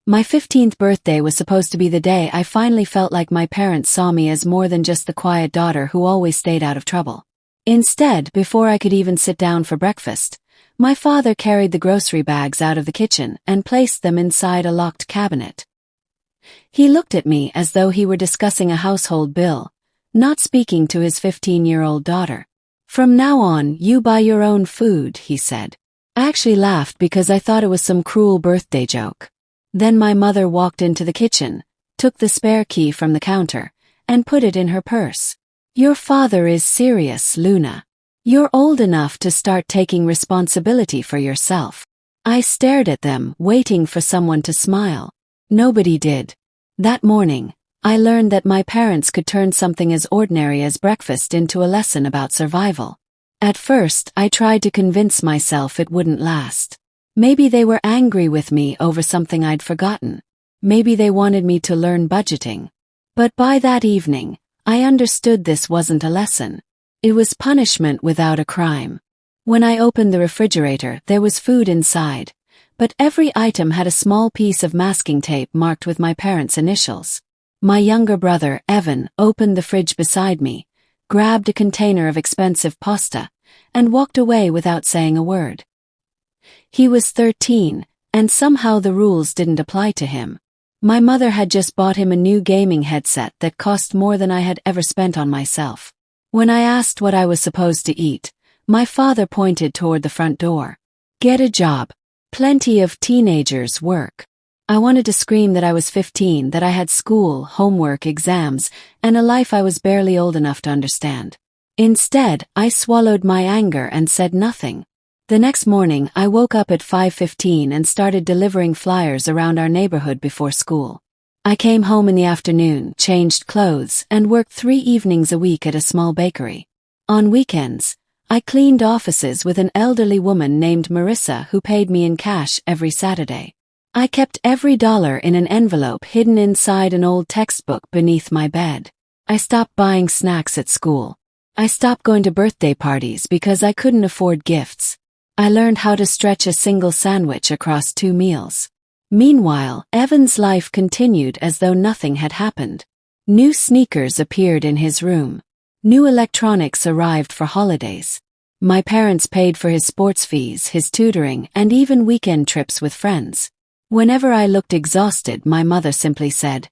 My 15th birthday was supposed to be the day I finally felt like my parents saw me as more than just the quiet daughter who always stayed out of trouble. Instead, before I could even sit down for breakfast, my father carried the grocery bags out of the kitchen and placed them inside a locked cabinet. He looked at me as though he were discussing a household bill, not speaking to his 15-year-old daughter. "From now on, you buy your own food," he said. I actually laughed because I thought it was some cruel birthday joke. Then my mother walked into the kitchen, took the spare key from the counter, and put it in her purse. "Your father is serious, Luna. You're old enough to start taking responsibility for yourself." I stared at them, waiting for someone to smile. Nobody did. That morning, I learned that my parents could turn something as ordinary as breakfast into a lesson about survival. At first, I tried to convince myself it wouldn't last. Maybe they were angry with me over something I'd forgotten. Maybe they wanted me to learn budgeting. But by that evening, I understood this wasn't a lesson. It was punishment without a crime. When I opened the refrigerator, there was food inside, but every item had a small piece of masking tape marked with my parents' initials. My younger brother, Evan, opened the fridge beside me, grabbed a container of expensive pasta, and walked away without saying a word. He was 13, and somehow the rules didn't apply to him. My mother had just bought him a new gaming headset that cost more than I had ever spent on myself. When I asked what I was supposed to eat, my father pointed toward the front door. "Get a job. Plenty of teenagers work." I wanted to scream that I was 15, that I had school, homework, exams, and a life I was barely old enough to understand. Instead, I swallowed my anger and said nothing. The next morning, I woke up at 5:15 and started delivering flyers around our neighborhood before school. I came home in the afternoon, changed clothes, and worked 3 evenings a week at a small bakery. On weekends, I cleaned offices with an elderly woman named Marissa who paid me in cash every Saturday. I kept every dollar in an envelope hidden inside an old textbook beneath my bed. I stopped buying snacks at school. I stopped going to birthday parties because I couldn't afford gifts. I learned how to stretch a single sandwich across 2 meals. Meanwhile, Evan's life continued as though nothing had happened. New sneakers appeared in his room. New electronics arrived for holidays. My parents paid for his sports fees, his tutoring, and even weekend trips with friends. Whenever I looked exhausted, my mother simply said,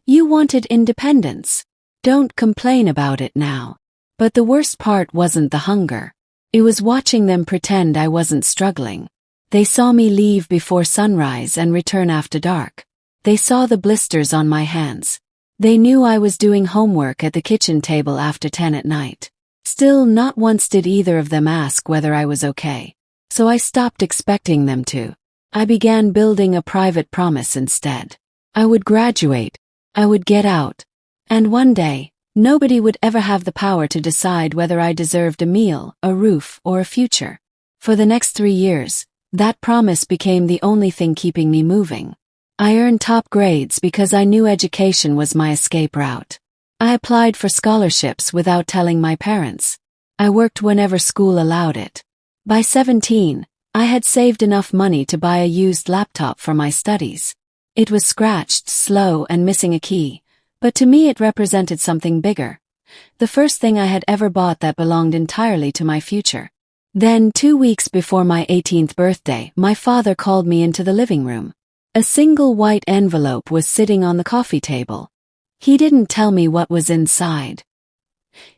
"You wanted independence. Don't complain about it now." But the worst part wasn't the hunger. It was watching them pretend I wasn't struggling. They saw me leave before sunrise and return after dark. They saw the blisters on my hands. They knew I was doing homework at the kitchen table after 10 at night. Still, not once did either of them ask whether I was okay. So I stopped expecting them to. I began building a private promise instead. I would graduate. I would get out. And one day, nobody would ever have the power to decide whether I deserved a meal, a roof, or a future. For the next 3 years, that promise became the only thing keeping me moving. I earned top grades because I knew education was my escape route. I applied for scholarships without telling my parents. I worked whenever school allowed it. By 17, I had saved enough money to buy a used laptop for my studies. It was scratched, slow, and missing a key, but to me it represented something bigger. The first thing I had ever bought that belonged entirely to my future. Then, 2 weeks before my 18th birthday, my father called me into the living room. A single white envelope was sitting on the coffee table. He didn't tell me what was inside.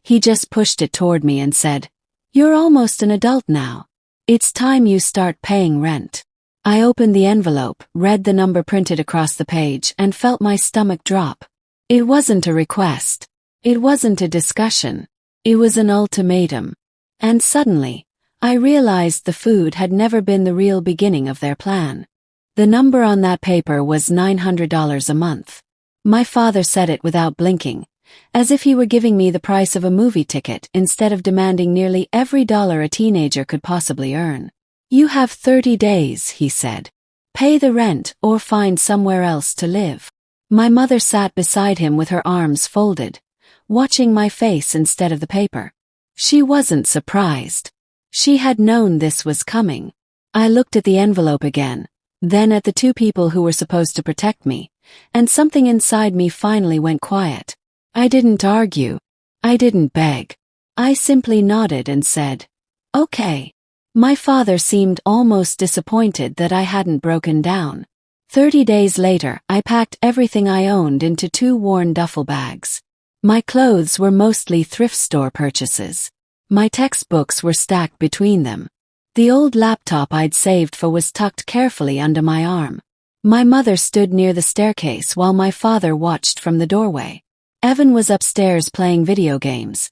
He just pushed it toward me and said, "You're almost an adult now. It's time you start paying rent." I opened the envelope, read the number printed across the page, and felt my stomach drop. It wasn't a request. It wasn't a discussion. It was an ultimatum. And suddenly, I realized the food had never been the real beginning of their plan. The number on that paper was $900 a month. My father said it without blinking, as if he were giving me the price of a movie ticket instead of demanding nearly every dollar a teenager could possibly earn. "You have 30 days, he said. "Pay the rent or find somewhere else to live." My mother sat beside him with her arms folded, watching my face instead of the paper. She wasn't surprised. She had known this was coming. I looked at the envelope again, then at the two people who were supposed to protect me, and something inside me finally went quiet. I didn't argue. I didn't beg. I simply nodded and said, "Okay." My father seemed almost disappointed that I hadn't broken down. 30 days later, I packed everything I owned into 2 worn duffel bags. My clothes were mostly thrift store purchases. My textbooks were stacked between them. The old laptop I'd saved for was tucked carefully under my arm. My mother stood near the staircase while my father watched from the doorway. Evan was upstairs playing video games,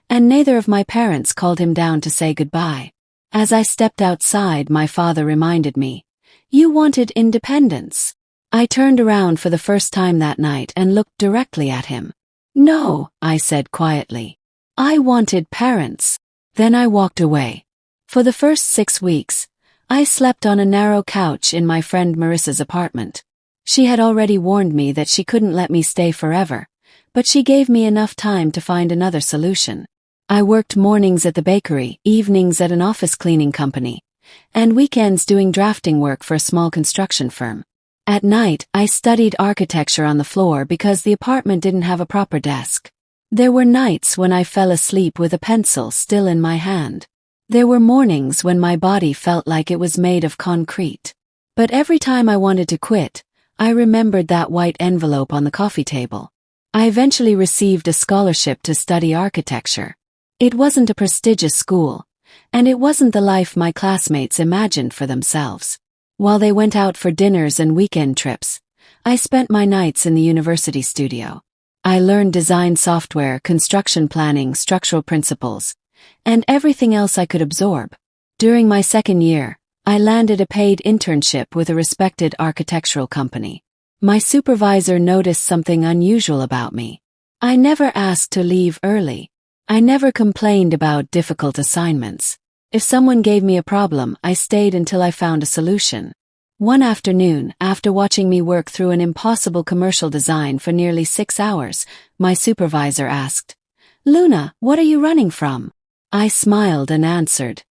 and neither of my parents called him down to say goodbye. As I stepped outside, my father reminded me, "You wanted independence." I turned around for the first time that night and looked directly at him. "No," I said quietly. "I wanted parents." Then I walked away. For the first 6 weeks, I slept on a narrow couch in my friend Marissa's apartment. She had already warned me that she couldn't let me stay forever, but she gave me enough time to find another solution. I worked mornings at the bakery, evenings at an office cleaning company, and weekends doing drafting work for a small construction firm. At night, I studied architecture on the floor because the apartment didn't have a proper desk. There were nights when I fell asleep with a pencil still in my hand. There were mornings when my body felt like it was made of concrete. But every time I wanted to quit, I remembered that white envelope on the coffee table. I eventually received a scholarship to study architecture. It wasn't a prestigious school, and it wasn't the life my classmates imagined for themselves. While they went out for dinners and weekend trips, I spent my nights in the university studio. I learned design software, construction planning, structural principles, and everything else I could absorb. During my second year, I landed a paid internship with a respected architectural company. My supervisor noticed something unusual about me. I never asked to leave early. I never complained about difficult assignments. If someone gave me a problem, I stayed until I found a solution. One afternoon, after watching me work through an impossible commercial design for nearly 6 hours, my supervisor asked, "Luna, what are you running from?" I smiled and answered,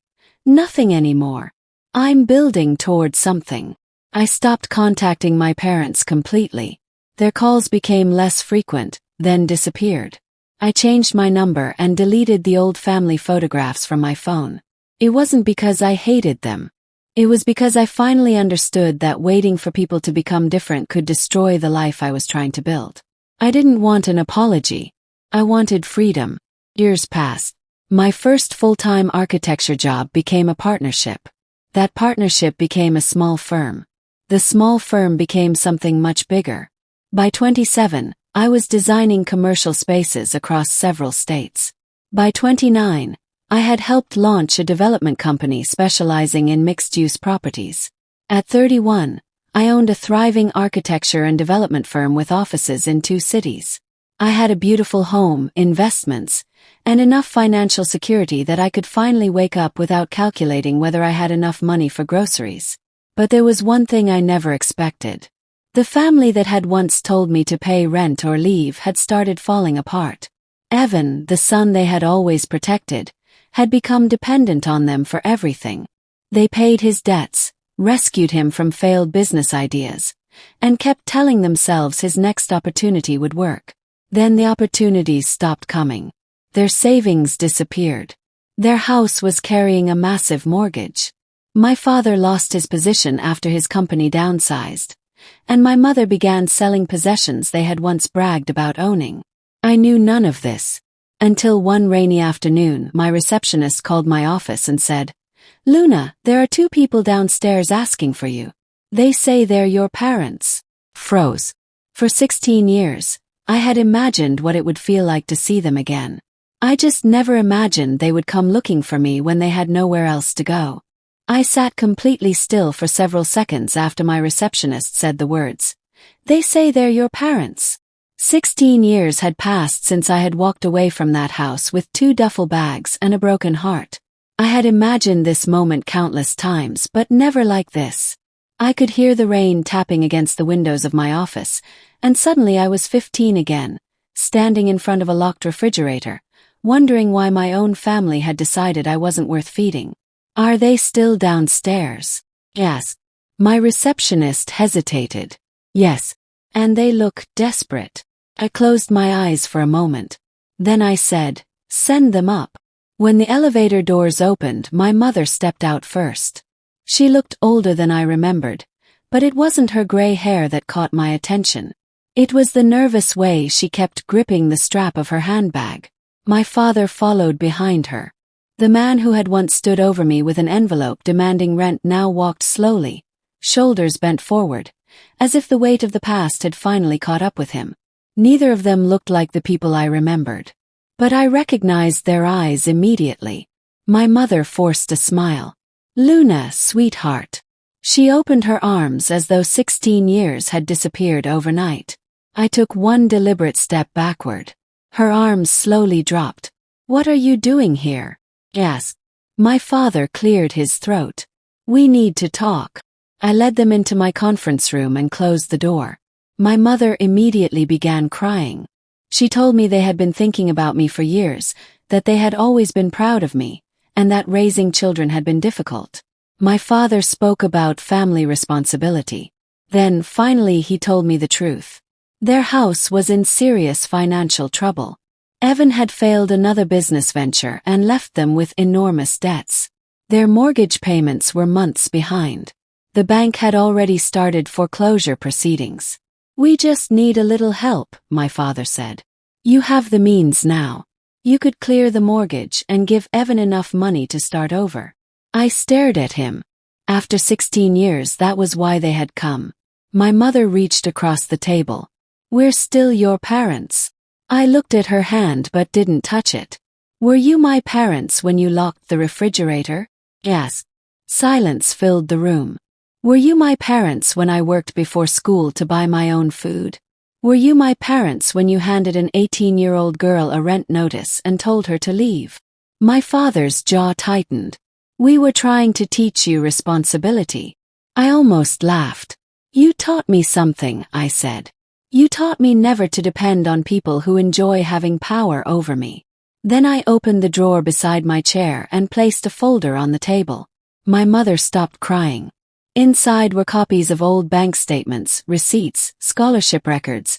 "Nothing anymore. I'm building toward something." I stopped contacting my parents completely. Their calls became less frequent, then disappeared. I changed my number and deleted the old family photographs from my phone. It wasn't because I hated them. It was because I finally understood that waiting for people to become different could destroy the life I was trying to build. I didn't want an apology. I wanted freedom. Years passed. My first full-time architecture job became a partnership. That partnership became a small firm. The small firm became something much bigger. By 27, I was designing commercial spaces across several states. By 29, I had helped launch a development company specializing in mixed-use properties. At 31, I owned a thriving architecture and development firm with offices in 2 cities. I had a beautiful home, investments, and enough financial security that I could finally wake up without calculating whether I had enough money for groceries. But there was one thing I never expected. The family that had once told me to pay rent or leave had started falling apart. Evan, the son they had always protected, had become dependent on them for everything. They paid his debts, rescued him from failed business ideas, and kept telling themselves his next opportunity would work. Then the opportunities stopped coming. Their savings disappeared. Their house was carrying a massive mortgage. My father lost his position after his company downsized, and my mother began selling possessions they had once bragged about owning. I knew none of this, until one rainy afternoon my receptionist called my office and said, "Luna, there are 2 people downstairs asking for you. They say they're your parents." Froze. For 16 years, I had imagined what it would feel like to see them again. I just never imagined they would come looking for me when they had nowhere else to go. I sat completely still for several seconds after my receptionist said the words, "They say they're your parents." 16 years had passed since I had walked away from that house with 2 duffel bags and a broken heart. I had imagined this moment countless times, but never like this. I could hear the rain tapping against the windows of my office, and suddenly I was 15 again, standing in front of a locked refrigerator, wondering why my own family had decided I wasn't worth feeding. "Are they still downstairs?" I asked. My receptionist hesitated. Yes. And they look desperate. I closed my eyes for a moment. Then I said, send them up. When the elevator doors opened, my mother stepped out first. She looked older than I remembered, but it wasn't her gray hair that caught my attention. It was the nervous way she kept gripping the strap of her handbag. My father followed behind her. The man who had once stood over me with an envelope demanding rent now walked slowly, shoulders bent forward, as if the weight of the past had finally caught up with him. Neither of them looked like the people I remembered. But I recognized their eyes immediately. My mother forced a smile. Luna, sweetheart. She opened her arms as though 16 years had disappeared overnight. I took one deliberate step backward. Her arms slowly dropped. What are you doing here? I asked. My father cleared his throat. We need to talk. I led them into my conference room and closed the door. My mother immediately began crying. She told me they had been thinking about me for years, that they had always been proud of me, and that raising children had been difficult. My father spoke about family responsibility. Then, finally, he told me the truth. Their house was in serious financial trouble. Evan had failed another business venture and left them with enormous debts. Their mortgage payments were months behind. The bank had already started foreclosure proceedings. We just need a little help, my father said. You have the means now. You could clear the mortgage and give Evan enough money to start over. I stared at him. After 16 years, that was why they had come. My mother reached across the table. We're still your parents. I looked at her hand but didn't touch it. Were you my parents when you locked the refrigerator? I asked. Silence filled the room. Were you my parents when I worked before school to buy my own food? Were you my parents when you handed an 18-year-old girl a rent notice and told her to leave? My father's jaw tightened. We were trying to teach you responsibility. I almost laughed. You taught me something, I said. You taught me never to depend on people who enjoy having power over me. Then I opened the drawer beside my chair and placed a folder on the table. My mother stopped crying. Inside were copies of old bank statements, receipts, scholarship records,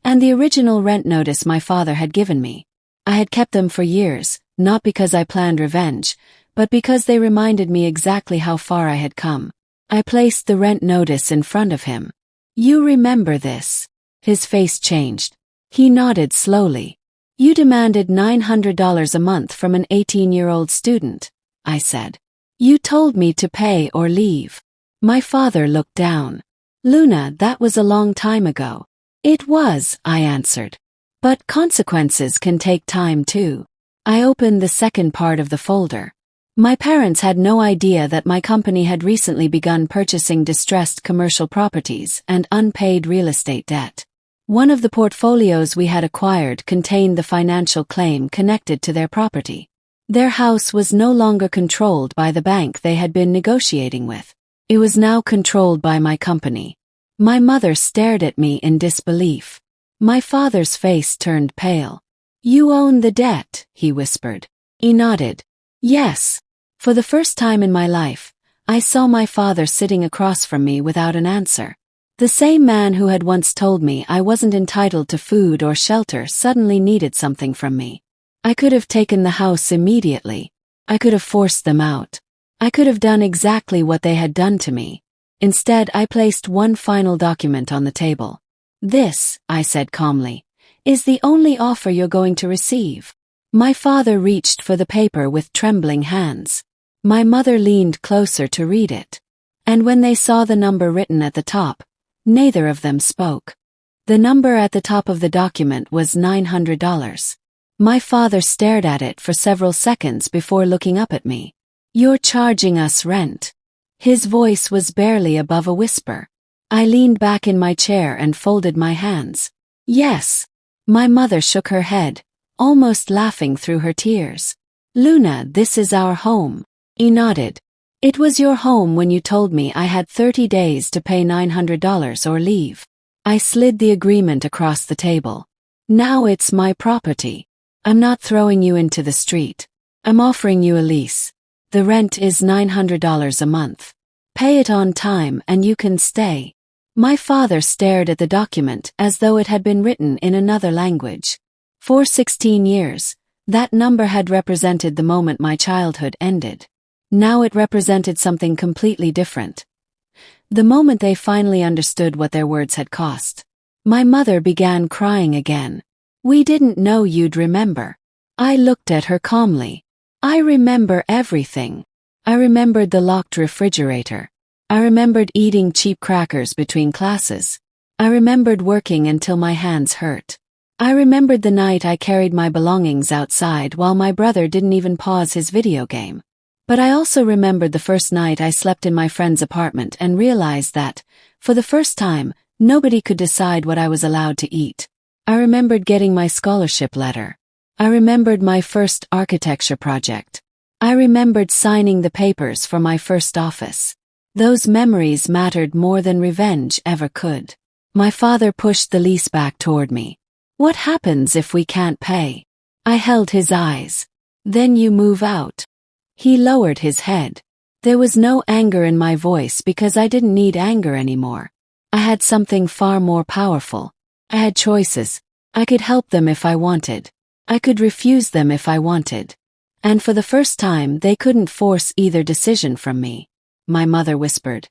and the original rent notice my father had given me. I had kept them for years, not because I planned revenge, but because they reminded me exactly how far I had come. I placed the rent notice in front of him. You remember this? His face changed. He nodded slowly. You demanded $900 a month from an 18-year-old student, I said. You told me to pay or leave. My father looked down. Luna, that was a long time ago. It was, I answered. But consequences can take time too. I opened the second part of the folder. My parents had no idea that my company had recently begun purchasing distressed commercial properties and unpaid real estate debt. One of the portfolios we had acquired contained the financial claim connected to their property. Their house was no longer controlled by the bank they had been negotiating with. It was now controlled by my company. My mother stared at me in disbelief. My father's face turned pale. You own the debt, he whispered. He nodded. Yes. For the first time in my life, I saw my father sitting across from me without an answer. The same man who had once told me I wasn't entitled to food or shelter suddenly needed something from me. I could have taken the house immediately. I could have forced them out. I could have done exactly what they had done to me. Instead, I placed one final document on the table. This, I said calmly, is the only offer you're going to receive. My father reached for the paper with trembling hands. My mother leaned closer to read it. And when they saw the number written at the top, neither of them spoke. The number at the top of the document was $900. My father stared at it for several seconds before looking up at me. You're charging us rent. His voice was barely above a whisper. I leaned back in my chair and folded my hands. Yes. My mother shook her head, almost laughing through her tears. Luna, this is our home. He nodded. It was your home when you told me I had 30 days to pay $900 or leave. I slid the agreement across the table. Now it's my property. I'm not throwing you into the street. I'm offering you a lease. The rent is $900 a month. Pay it on time and you can stay. My father stared at the document as though it had been written in another language. For 16 years, that number had represented the moment my childhood ended. Now it represented something completely different. The moment they finally understood what their words had cost. My mother began crying again. "We didn't know you'd remember." I looked at her calmly. "I remember everything. I remembered the locked refrigerator. I remembered eating cheap crackers between classes. I remembered working until my hands hurt. I remembered the night I carried my belongings outside while my brother didn't even pause his video game. But I also remembered the first night I slept in my friend's apartment and realized that, for the first time, nobody could decide what I was allowed to eat. I remembered getting my scholarship letter. I remembered my first architecture project. I remembered signing the papers for my first office. Those memories mattered more than revenge ever could. My father pushed the lease back toward me. "What happens if we can't pay?" I held his eyes. "Then you move out." He lowered his head. There was no anger in my voice because I didn't need anger anymore. I had something far more powerful. I had choices. I could help them if I wanted. I could refuse them if I wanted. And for the first time, they couldn't force either decision from me. My mother whispered,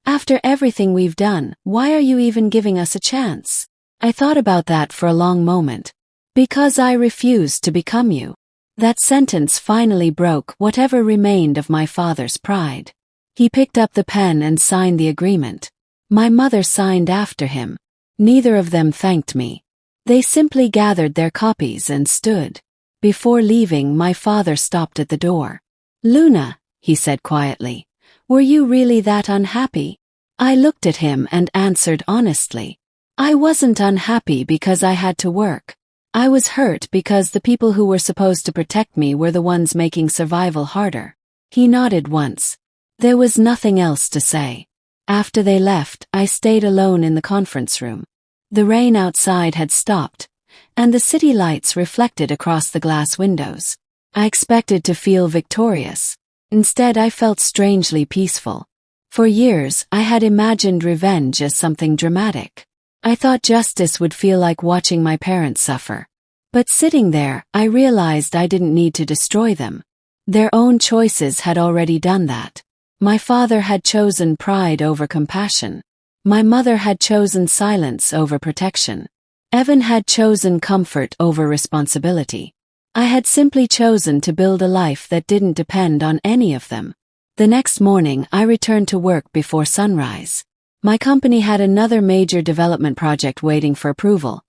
"After everything we've done, why are you even giving us a chance?" I thought about that for a long moment. "Because I refused to become you." That sentence finally broke whatever remained of my father's pride. He picked up the pen and signed the agreement. My mother signed after him. Neither of them thanked me. They simply gathered their copies and stood. Before leaving, my father stopped at the door. "Luna," he said quietly, "were you really that unhappy?" I looked at him and answered honestly. I wasn't unhappy because I had to work. I was hurt because the people who were supposed to protect me were the ones making survival harder. He nodded once. There was nothing else to say. After they left, I stayed alone in the conference room. The rain outside had stopped, and the city lights reflected across the glass windows. I expected to feel victorious. Instead, I felt strangely peaceful. For years, I had imagined revenge as something dramatic. I thought justice would feel like watching my parents suffer. But sitting there, I realized I didn't need to destroy them. Their own choices had already done that. My father had chosen pride over compassion. My mother had chosen silence over protection. Evan had chosen comfort over responsibility. I had simply chosen to build a life that didn't depend on any of them. The next morning, I returned to work before sunrise. My company had another major development project waiting for approval,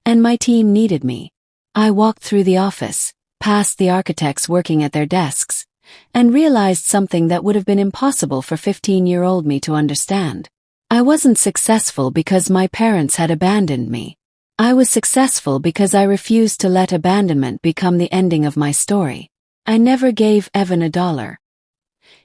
and my team needed me. I walked through the office, past the architects working at their desks, and realized something that would have been impossible for 15-year-old me to understand. I wasn't successful because my parents had abandoned me. I was successful because I refused to let abandonment become the ending of my story. I never gave Evan $1.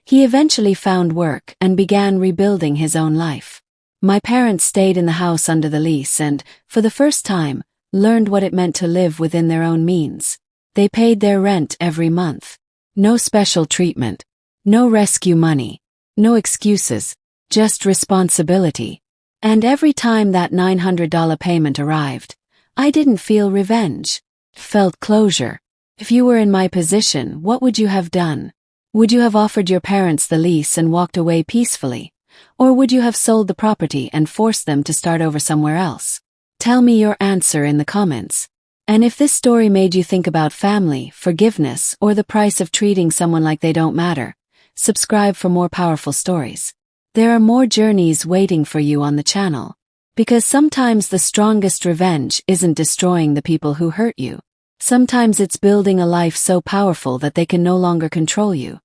He eventually found work and began rebuilding his own life. My parents stayed in the house under the lease and, for the first time, learned what it meant to live within their own means. They paid their rent every month. No special treatment. No rescue money. No excuses. Just responsibility. And every time that $900 payment arrived, I didn't feel revenge. Felt closure. If you were in my position, what would you have done? Would you have offered your parents the lease and walked away peacefully? Or would you have sold the property and forced them to start over somewhere else? Tell me your answer in the comments. And if this story made you think about family, forgiveness, or the price of treating someone like they don't matter, subscribe for more powerful stories. There are more journeys waiting for you on the channel. Because sometimes the strongest revenge isn't destroying the people who hurt you. Sometimes it's building a life so powerful that they can no longer control you.